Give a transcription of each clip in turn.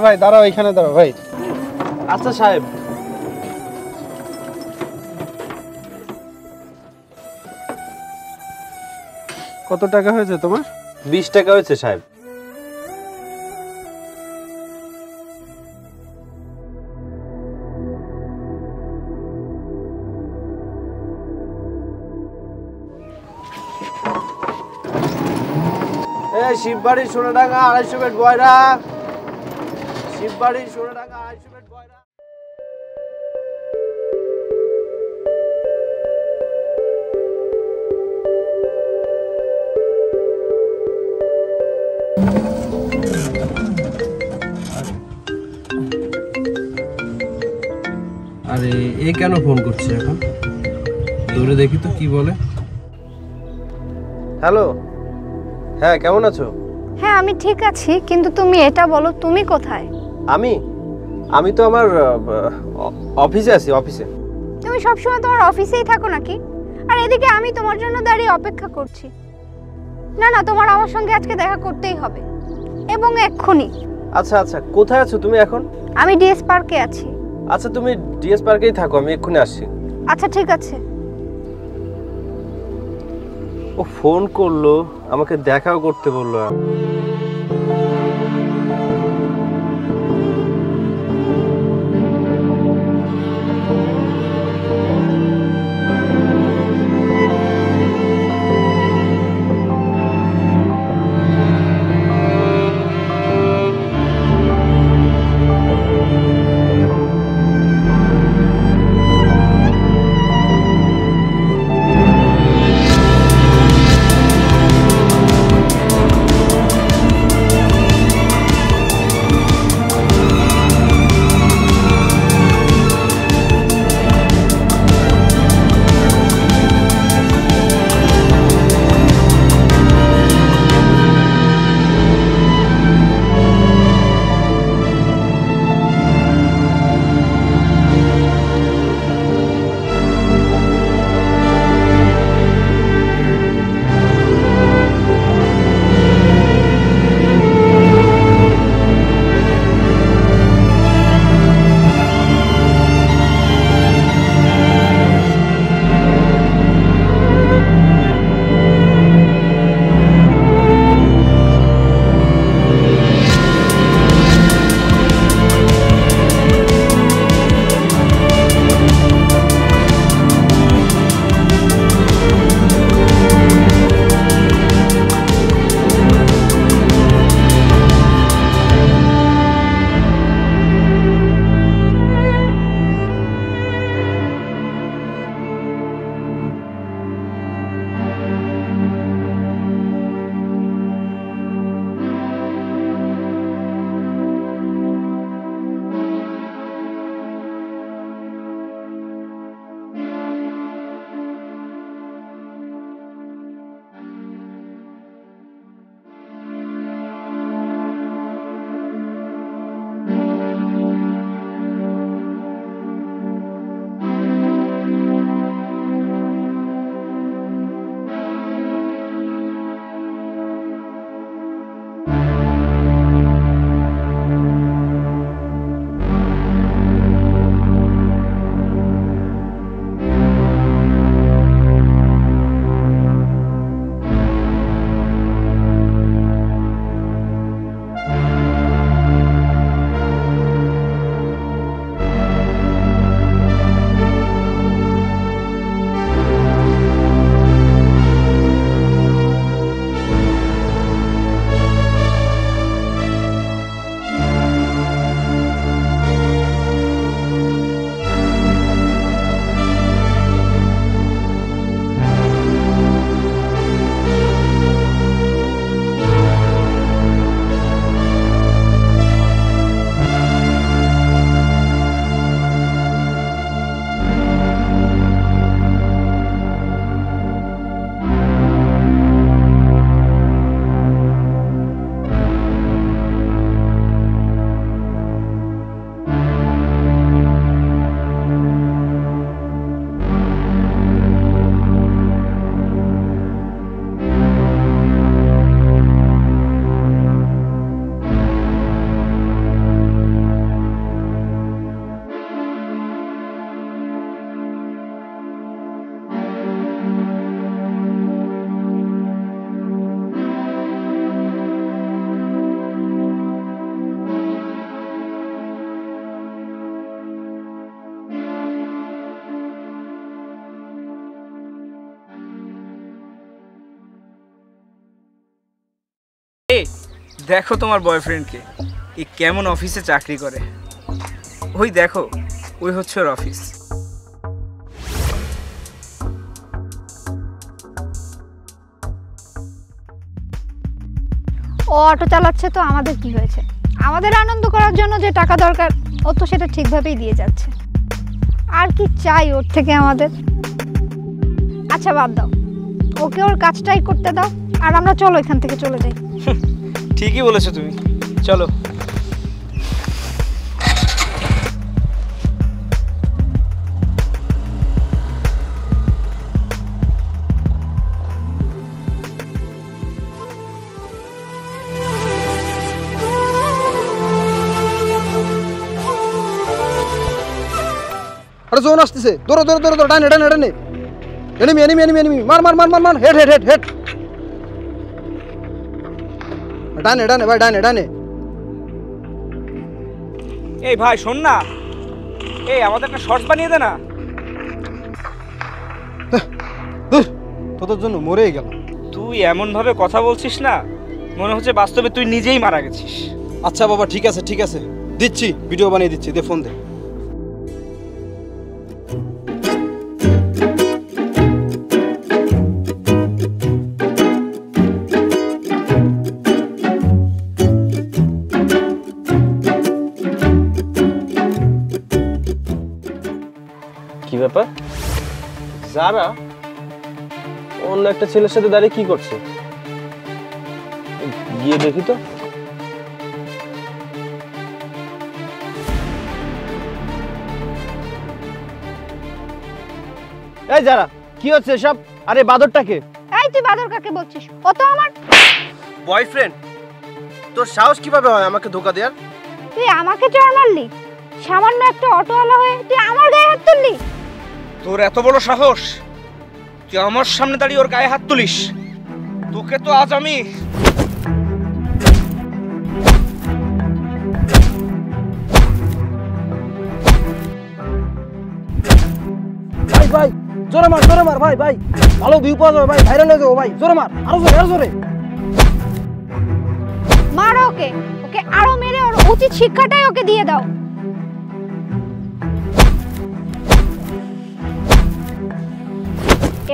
ভাই দাঁড়াও, এখানে দাঁড়াও ভাই। আচ্ছা সাহেব। কত টাকা হয়েছে তোমার? 20 টাকা হয়েছে সাহেব। শিববাড়ি সোনাডাঙ্গা 250 বেড বয়রা। শিববাড়ি সোনাডাঙ্গা 250 বেড বয়রা। আরে এ কেন ফোন করছে এখন? দূরে দেখি তো কি বলে। হ্যালো, হ্যাঁ কেমন আছো? হ্যাঁ আমি ঠিক আছি, কিন্তু তুমি এটা বলো তুমি কোথায়? আমি তো আমার অফিসে আছি, অফিসে। তুমি সবসময় তোমার অফিসেই থাকো নাকি? আর এদিকে আমি তোমার জন্য দাঁড়িয়ে অপেক্ষা করছি। না না, তোমার আমার সঙ্গে আজকে দেখা করতেই হবে, এবং এক্ষুনি। আচ্ছা আচ্ছা, কোথায় আছো তুমি এখন? আমি ডিএস পার্কে আছি। আচ্ছা তুমি ডিএস পার্কেই থাকো, আমি এক্ষুনি আসছি। আচ্ছা ঠিক আছে। ও ফোন করলো, আমাকে দেখাও করতে বললো। দেখো তোমার বয়ফ্রেন্ডকে, এ কেমন অফিসে চাকরি করে। ওই দেখো, ওই হচ্ছে ওর অফিস। ও অটো চালাচ্ছে তো আমাদের কি হয়েছে? আমাদের আনন্দ করার জন্য যে টাকা দরকার ও তো সেটা ঠিকভাবেই দিয়ে যাচ্ছে। আর কি চাই ওর থেকে আমাদের? আচ্ছা বাদ দাও, ওকে ওর কাজটাই করতে দাও, আর আমরা চলো এখান থেকে চলে যাই। ঠিকই বলেছো তুমি, চলো। আরে জোন আসতেছে, দৌড়ো দৌড়ো দৌড়ো দৌড়ো, ডানে ডানে ডানে। এনিমি এনিমি এনিমি এনিমি, মার মার মার মার মার, হেড হেড হেড হেড। ডানে ডানে ভাই, ডানে ডানে। এই ভাই শোন না, এই আমাদের একটা শর্টস বানিয়ে দে না। তোদের জন্য মরেই গেল। তুই এমন ভাবে কথা বলছিস না, মনে হচ্ছে বাস্তবে তুই নিজেই মারা গেছিস। আচ্ছা বাবা, ঠিক আছে ঠিক আছে, দিচ্ছি, ভিডিও বানিয়ে দিচ্ছি, দে ফোন দে। কি ব্যাপার? যারা অন্য একটা ছেলের সাথে দাঁড়িয়ে কি করছে? গিয়ে দেখি তো। এই যারা, কি হচ্ছে সব? আরে বাদরটাকে। এই তুই বাদর কাকে বলছিস? ও তো আমার বয়ফ্রেন্ড। তোর সাহস কিভাবে হয় আমাকে ধোকা দেওয়ার? তুই আমাকে চড় মারলি? সামান্য একটা অটোওয়ালা হয়ে তুই আমার গায়ে হাত তুললি? তোর এত বড় সাহস, তুই আমার সামনে দাঁড়িয়ে ওর গায়ে হাত তুলিস? তোকে তো আজ আমি। ভাই ভাই, জোরে মার ভাই ভাই, ভালো ভিউ পাওয়া যাবে ভাই, ভাইরাল হয়ে যাবো ভাই, জোরে মার, আরো জোরে আরো জোরে। মারো ওকে, ওকে আরো মেরে ওর উচিত শিক্ষাটাই ওকে দিয়ে দাও।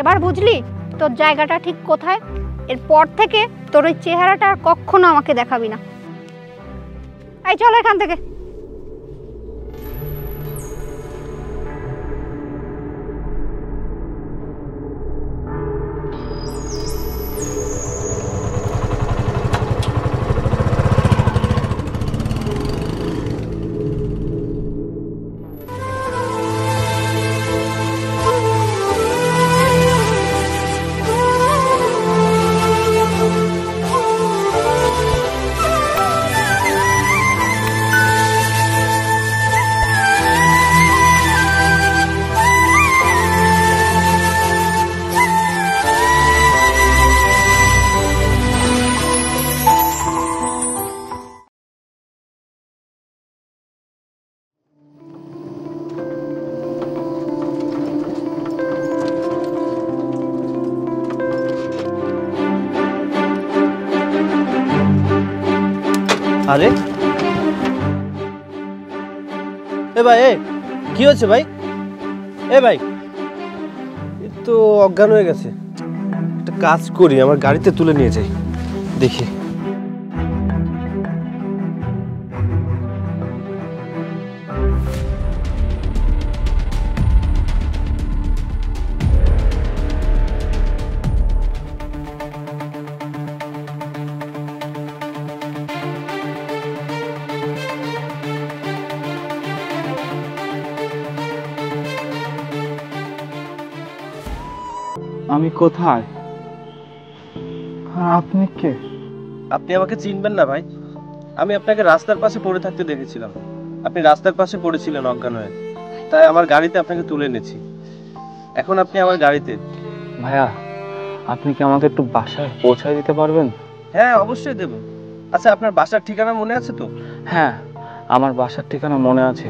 এবার বুঝলি তোর জায়গাটা ঠিক কোথায়? এরপর থেকে তোর ওই চেহারাটা আর কখনো আমাকে দেখাবি না। এই চল এখান থেকে। আরে এ ভাই, এ কি হচ্ছে ভাই? এ ভাই, এ তো অজ্ঞান হয়ে গেছে। একটা কাজ করি, আমার গাড়িতে তুলে নিয়ে যাই, দেখি। আমি কোথায়? আর আপনি কে? আপনি আমাকে চিনবেন না ভাই? আমি আপনাকে রাস্তার পাশে পড়ে থাকতে দেখেছিলাম। আপনি রাস্তার পাশে পড়েছিলেন অজ্ঞান হয়ে, তাই আমার গাড়িতে আপনাকে তুলে এনেছি। এখন আপনি আমার গাড়িতে। ভাইয়া, আপনি কি আমাকে একটু বাসায় পৌঁছায় দিতে পারবেন? হ্যাঁ অবশ্যই দেব। আচ্ছা, আপনার বাসার ঠিকানা মনে আছে তো? হ্যাঁ, আমার বাসার ঠিকানা মনে আছে।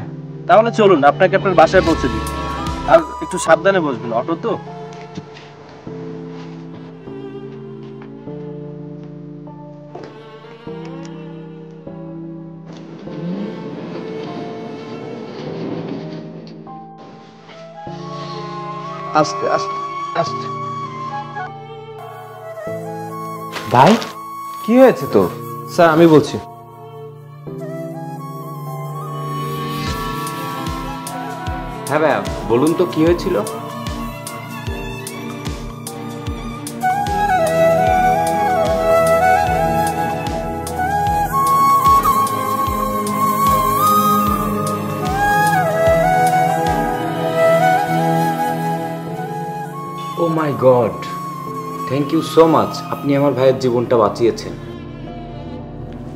তাহলে চলুন, আপনাকে আপনার বাসায় পৌঁছে দিই। আর একটু সাবধানে বসবেন, অটো তো। আস্তে আস্তে আস্তে। ভাই কি হয়েছে তোর? স্যার আমি বলছি। হ্যাঁ ভাইয়া বলুন তো কি হয়েছিল? Oh my god, thank you so much, আপনি আমার ভাইয়ের জীবনটা বাঁচিয়েছেন।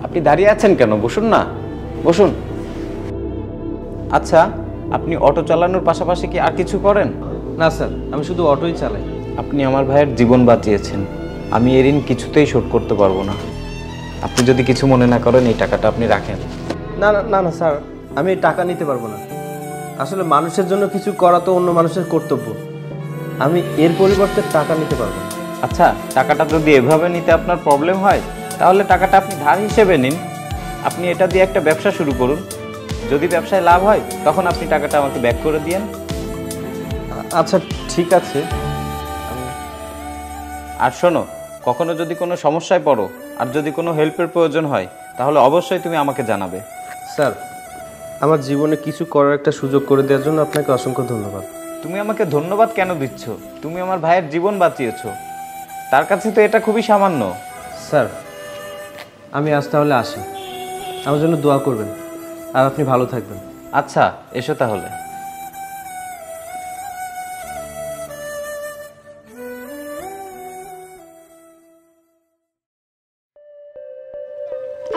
আপনি দাঁড়িয়ে আছেন কেন? বসুন না, বসুন। আচ্ছা, আপনি অটো চালানোর পাশাপাশি কি আর কিছু করেন? না স্যার, আমি শুধু অটোই চালাই। আপনি আমার ভাইয়ের জীবন বাঁচিয়েছেন, আমি এ ঋণ কিছুতেই শোধ করতে পারবো না। আপনি যদি কিছু মনে না করেন এই টাকাটা আপনি রাখেন। না না না না স্যার, আমি এই টাকা নিতে পারবো না। আসলে মানুষের জন্য কিছু করা তো অন্য মানুষের কর্তব্য। আমি এর পরিবর্তে টাকা নিতে পারবো না। আচ্ছা, টাকাটা যদি এভাবে নিতে আপনার প্রবলেম হয় তাহলে টাকাটা আপনি ধার হিসেবে নিন। আপনি এটা দিয়ে একটা ব্যবসা শুরু করুন, যদি ব্যবসায় লাভ হয় তখন আপনি টাকাটা আমাকে ব্যাক করে দিয়েন। আচ্ছা ঠিক আছে। আর শোনো, কখনো যদি কোনো সমস্যায় পড়ো আর যদি কোনো হেল্পের প্রয়োজন হয় তাহলে অবশ্যই তুমি আমাকে জানাবে। স্যার, আমার জীবনে কিছু করার একটা সুযোগ করে দেওয়ার জন্য আপনাকে অসংখ্য ধন্যবাদ। তুমি আমাকে ধন্যবাদ কেন দিচ্ছ? তুমি আমার ভাইয়ের জীবন বাঁচিয়েছো, তার কাছে তো এটা খুবই সামান্য। স্যার, আমি আজ তাহলে আসি। আমার জন্য দোয়া করবেন আর আপনি ভালো থাকবেন। আচ্ছা, এসো তাহলে।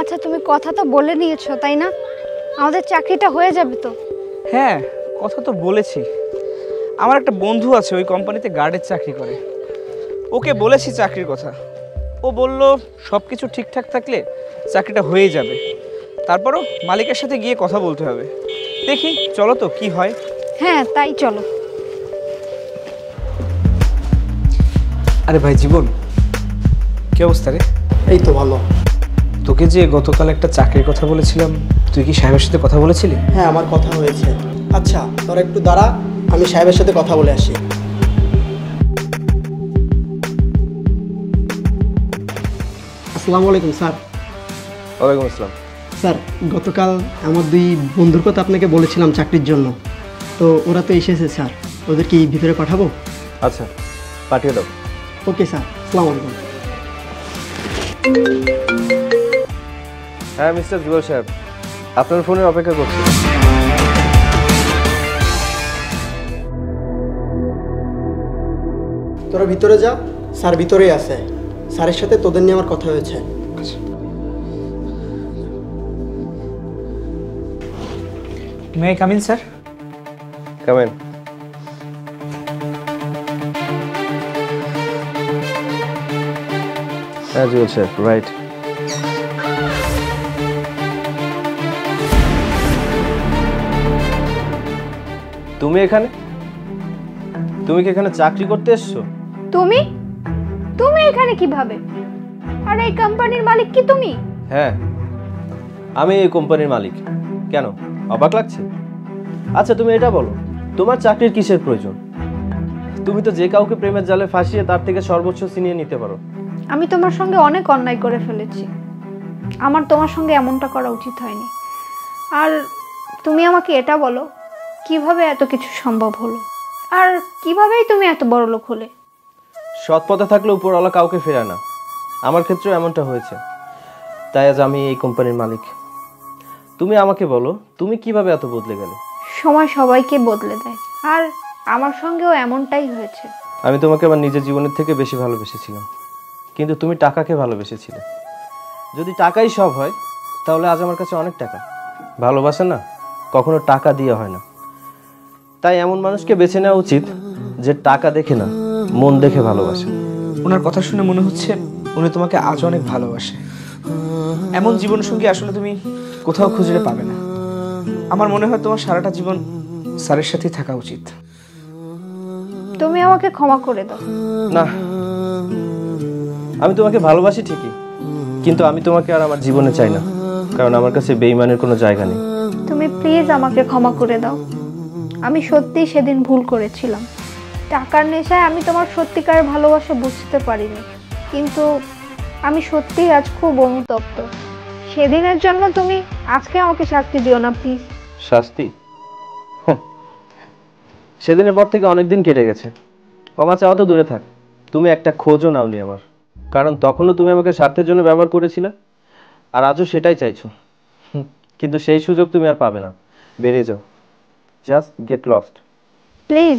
আচ্ছা, তুমি কথা তো বলে নিয়েছো তাই না? আমাদের চাকরিটা হয়ে যাবে তো? হ্যাঁ, কথা তো বলেছি। আমার একটা বন্ধু আছে ওই কোম্পানিতে গার্ডের চাকরি করে, ওকে বলেছি চাকরির কথা। ও বলল সব কিছু ঠিকঠাক থাকলে চাকরিটা হয়ে যাবে, তারপরও মালিকের সাথে গিয়ে কথা বলতে হবে। দেখি চলো তো কি হয়। হ্যাঁ তাই চলো। আরে ভাই জীবন, কি অবস্থা রে? এই তো ভালো। তোকে যে গতকাল একটা চাকরির কথা বলেছিলাম, তুই কি সাহেবের সাথে কথা বলেছিলি? হ্যাঁ, আমার কথা হয়েছে। আচ্ছা তোরা একটু দাঁড়া, আমি সাহেবের সাথে কথা বলে আসি। আসসালামু আলাইকুম স্যার। ওয়ালাইকুম আসসালাম। স্যার, গতকাল আমার দুই বন্ধুর কথা আপনাকে বলেছিলাম চাকরির জন্য, তো ওরা তো এসেছে স্যার। ওদের কি ভিতরে পাঠাবো? আচ্ছা, পাঠিয়ে দাও। ওকে স্যার, আসসালামু আলাইকুম। হ্যাঁ মিস্টার জুয়েল সাহেব, আপনার ফোনের অপেক্ষা করছি। তোরা ভিতরে যা, স্যার ভিতরেই আছে। স্যারের সাথে তোদের নিয়ে আমার কথা হয়েছে। May I come in sir? Come in. হ্যাঁ জুয়েল সাহেব, রাইট। তুমি এখানে? তুমি কি এখানে চাকরি করতে এসছো? তুমি তুমি এখানে কিভাবে? আর এই কোম্পানির মালিক কি তুমি? হ্যাঁ, আমি এই কোম্পানির মালিক। কেন, অবাক লাগছে? আচ্ছা তুমি এটা বলো, তোমার চাকরির কিসের প্রয়োজন? তুমি তো যে কাউকে প্রেমের জালে ফাঁসিয়ে তার থেকে সর্বোচ্চ ছিনিয়ে নিতে পারো। আমি তোমার সঙ্গে অনেক অন্যায় করে ফেলেছি, আমার তোমার সঙ্গে এমনটা করা উচিত হয়নি। আর তুমি আমাকে এটা বলো, কিভাবে এত কিছু সম্ভব হলো? আর কিভাবেই তুমি এত বড় লোক হলে? সৎ পথে থাকলে উপরওয়ালা কাউকে ফেরায় না। আমার ক্ষেত্রেও এমনটা হয়েছে, তাই আজ আমি এই কোম্পানির মালিক। তুমি আমাকে বলো, তুমি কিভাবে এত বদলে গেলে? সময় সবাইকে বদলে দেয়, আর আমার সঙ্গেও এমনটাই হয়েছে। আমি তোমাকে আমার নিজের জীবনের থেকে বেশি ভালোবেসেছিলাম, কিন্তু তুমি টাকাকে ভালোবেসেছিলে। যদি টাকাই সব হয় তাহলে আজ আমার কাছে অনেক টাকা। ভালোবাসা না কখনো টাকা দিয়ে হয় না, তাই এমন মানুষকে বেছে নেওয়া উচিত যে টাকা দেখে না, মন দেখে ভালোবাসে। ওনার কথা শুনে মনে হচ্ছে উনি তোমাকে আজও অনেক ভালোবাসে। এমন জীবনসঙ্গী আসলে তুমি কোথাও খুঁজলে পাবে না। আমার মনে হয় তোমার সারাটা জীবন স্যারের সাথেই থাকা উচিত। তুমি আমাকে ক্ষমা করে দাও। না, আমি তোমাকে ভালোবাসি ঠিকই, কিন্তু আমি তোমাকে আর আমার জীবনে চাই না, কারণ আমার কাছে বেঈমানের কোনো জায়গা নেই। তুমি প্লিজ আমাকে ক্ষমা করে দাও। আমি সত্যিই সেদিন ভুল করেছিলাম। টাকার নেশায় আমি তোমার সত্যিকারের ভালোবাসা বুঝতে পারিনি, কিন্তু আমি সত্যিই আজ খুব অনুতপ্ত। সেদিনের জন্য তুমি আজকে আমাকে শাস্তি দিও না প্লিজ। শাস্তি? সেদিনের পর থেকে অনেক দিন কেটে গেছে, ক্ষমা চাওয়া তো দূরে থাক, তুমি একটা খোঁজও নাওনি আমার। কারণ তখনও তুমি আমাকে স্বার্থের জন্য ব্যবহার করেছিলে, আর আজও সেটাই চাইছো। কিন্তু সেই সুযোগ তুমি আর পাবে না। বেরিয়ে যাও, জাস্ট গেট লস্ট প্লিজ।